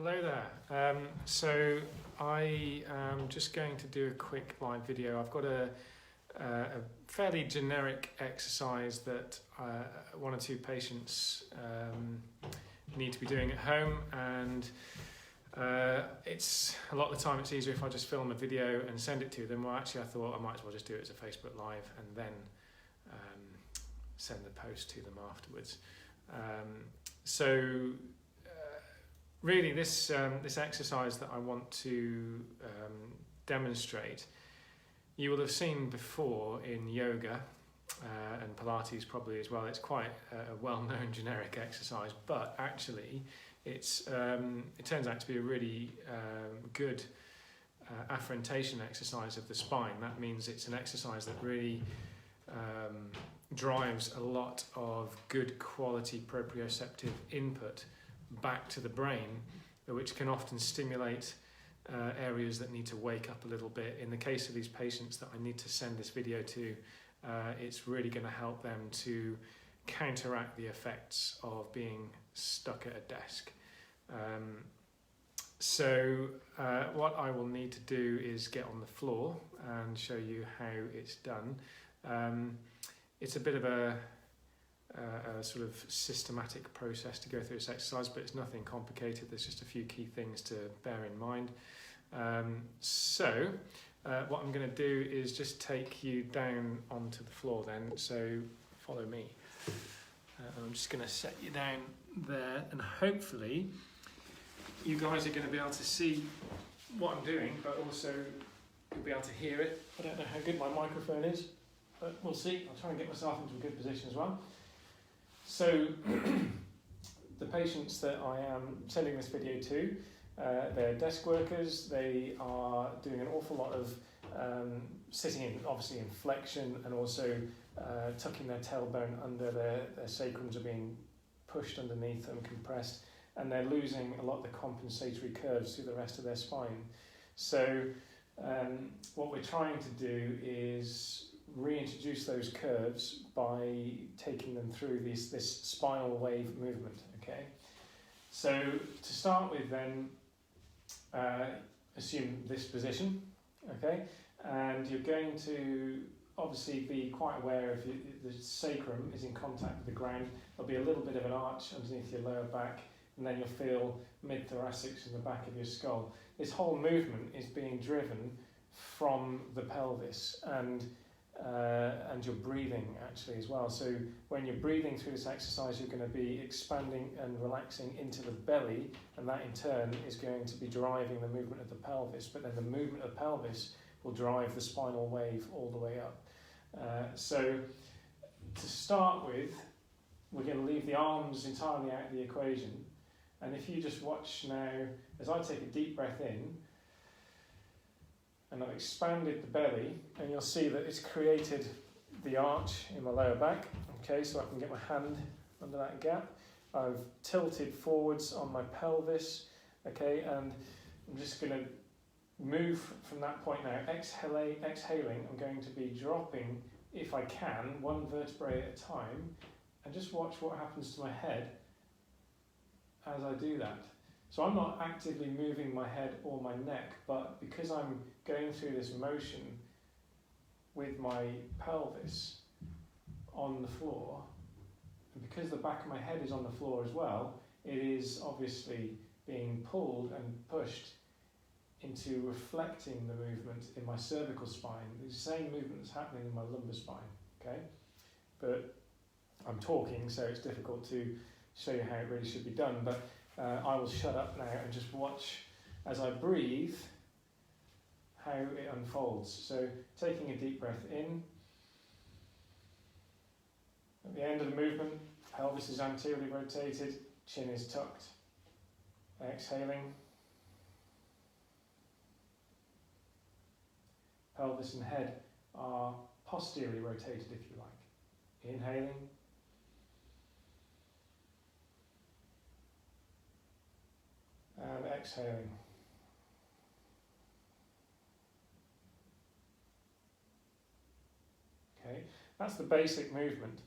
Hello there. So I am just going to do a quick live video. I've got a fairly generic exercise that one or two patients need to be doing at home, and it's a lot of the time it's easier if I just film a video and send it to them. Well, actually I thought I might as well just do it as a Facebook Live and then send the post to them afterwards. Really, this exercise that I want to demonstrate, you will have seen before in yoga and Pilates probably as well. It's quite a well-known generic exercise, but actually it turns out to be a really good afferentation exercise of the spine. That means it's an exercise that really drives a lot of good quality proprioceptive input back to the brain, which can often stimulate areas that need to wake up a little bit. In the case of these patients that I need to send this video to, it's really going to help them to counteract the effects of being stuck at a desk. What I will need to do is get on the floor and show you how it's done. It's a bit of a sort of systematic process to go through this exercise, but it's nothing complicated. There's just a few key things to bear in mind. What I'm going to do is just take you down onto the floor then, so follow me. I'm just going to set you down there, and hopefully you guys are going to be able to see what I'm doing, but also you'll be able to hear it. I don't know how good my microphone is, but we'll see. I'll try and get myself into a good position as well. So the patients that I am sending this video to, they're desk workers. They are doing an awful lot of sitting in, obviously in flexion, and also tucking their tailbone under. Their sacrums are being pushed underneath and compressed, and they're losing a lot of the compensatory curves through the rest of their spine. So what we're trying to do is reintroduce those curves by taking them through this spinal wave movement. Okay, so to start with then, assume this position, okay, and you're going to obviously be quite aware if the sacrum is in contact with the ground. There'll be a little bit of an arch underneath your lower back, and then you'll feel mid-thoracics in the back of your skull. This whole movement is being driven from the pelvis, and your breathing actually as well. So when you're breathing through this exercise, you're going to be expanding and relaxing into the belly, and that in turn is going to be driving the movement of the pelvis, but then the movement of the pelvis will drive the spinal wave all the way up. So to start with, we're going to leave the arms entirely out of the equation, and if you just watch now as I take a deep breath in, and I've expanded the belly, and you'll see that it's created the arch in my lower back, okay, so I can get my hand under that gap. I've tilted forwards on my pelvis, okay, and I'm just going to move from that point now. Exhaling, I'm going to be dropping, if I can, one vertebrae at a time, and just watch what happens to my head as I do that. So I'm not actively moving my head or my neck, but because I'm going through this motion with my pelvis on the floor, and because the back of my head is on the floor as well, it is obviously being pulled and pushed into reflecting the movement in my cervical spine, the same movement that's happening in my lumbar spine, okay? But I'm talking, so it's difficult to show you how it really should be done, but I will shut up now and just watch as I breathe how it unfolds. So taking a deep breath in. At the end of the movement, pelvis is anteriorly rotated, chin is tucked. Exhaling. Pelvis and head are posteriorly rotated, if you like. Inhaling. And exhaling. Okay, that's the basic movement,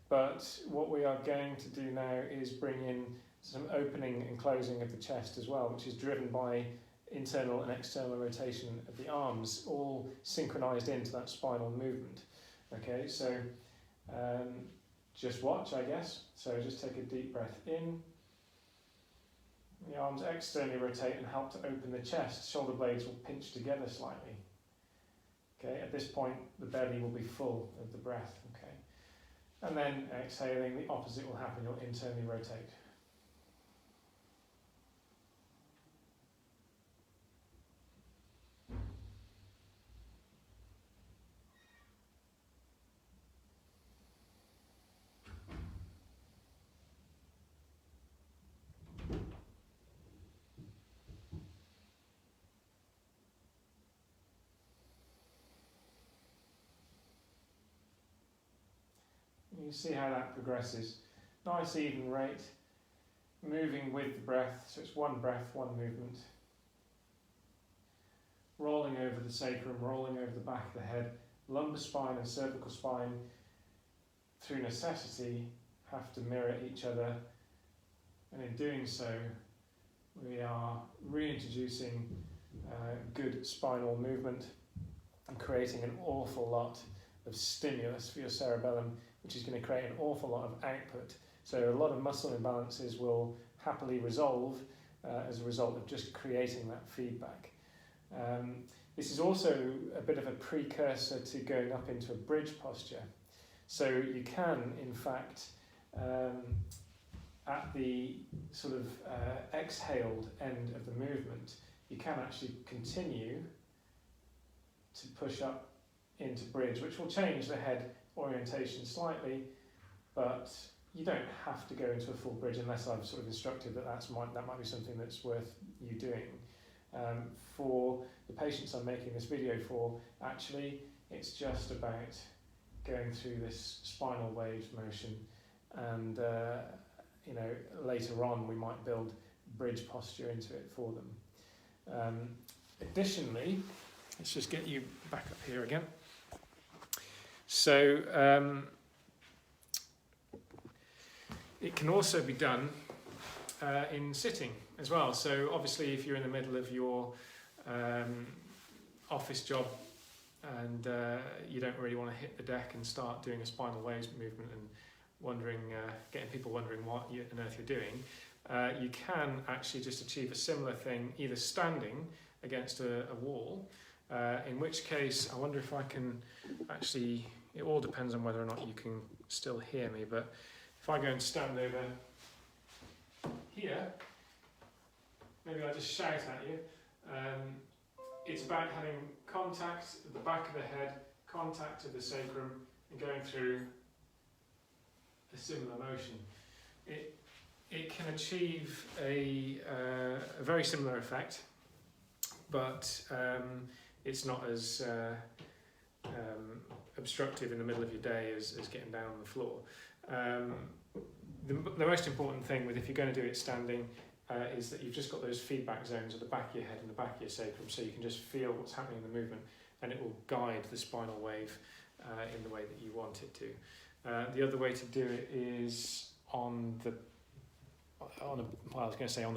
but what we are going to do now is bring in some opening and closing of the chest as well, which is driven by internal and external rotation of the arms, all synchronized into that spinal movement. Okay, so just watch, I guess. So just take a deep breath in. The arms externally rotate and help to open the chest. Shoulder blades will pinch together slightly. Okay, at this point, the belly will be full of the breath. Okay, and then exhaling, the opposite will happen. You'll internally rotate. You see how that progresses. Nice even rate, moving with the breath, so it's one breath, one movement. Rolling over the sacrum, rolling over the back of the head. Lumbar spine and cervical spine, through necessity, have to mirror each other, and in doing so, we are reintroducing good spinal movement and creating an awful lot of stimulus for your cerebellum, which is going to create an awful lot of output. So a lot of muscle imbalances will happily resolve as a result of just creating that feedback. This is also a bit of a precursor to going up into a bridge posture. So you can, in fact, at the sort of exhaled end of the movement, you can actually continue to push up into bridge, which will change the head orientation slightly, but you don't have to go into a full bridge unless I've sort of instructed that that might be something that's worth you doing. For the patients I'm making this video for, actually, it's just about going through this spinal waves motion, and later on we might build bridge posture into it for them. Additionally, let's just get you back up here again. So it can also be done in sitting as well. So obviously if you're in the middle of your office job and you don't really want to hit the deck and start doing a spinal waves movement and getting people wondering what on earth you're doing, you can actually just achieve a similar thing either standing against a wall, in which case I wonder if I can actually, it all depends on whether or not you can still hear me, but if I go and stand over here, maybe I'll just shout at you. It's about having contact at the back of the head, contact of the sacrum, and going through a similar motion. It can achieve a very similar effect, but it's not as obstructive in the middle of your day as getting down on the floor. The most important thing with if you're going to do it standing is that you've just got those feedback zones at the back of your head and the back of your sacrum, so you can just feel what's happening in the movement, and it will guide the spinal wave in the way that you want it to. The other way to do it is on the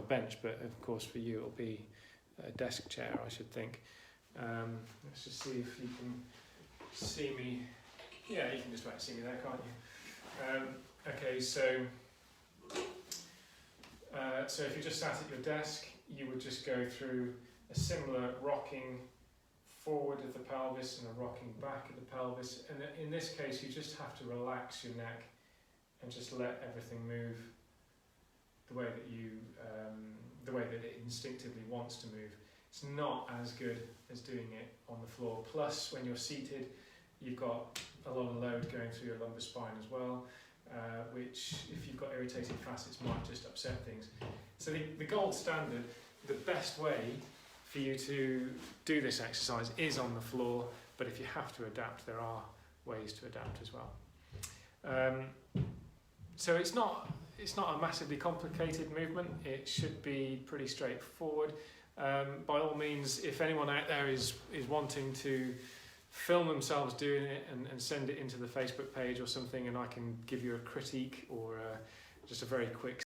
bench, but of course for you it'll be a desk chair, I should think. Let's just see if you can see me. Yeah, you can just about see me there, can't you? Okay, so if you just sat at your desk, you would just go through a similar rocking forward of the pelvis and a rocking back of the pelvis, and in this case you just have to relax your neck and just let everything move the way that it instinctively wants to move. It's not as good as doing it on the floor. Plus, when you're seated, you've got a lot of load going through your lumbar spine as well, which, if you've got irritated facets, might just upset things. So the gold standard, the best way for you to do this exercise is on the floor, but if you have to adapt, there are ways to adapt as well. So it's not a massively complicated movement. It should be pretty straightforward. By all means, if anyone out there is wanting to film themselves doing it and send it into the Facebook page or something, and I can give you a critique or just a very quick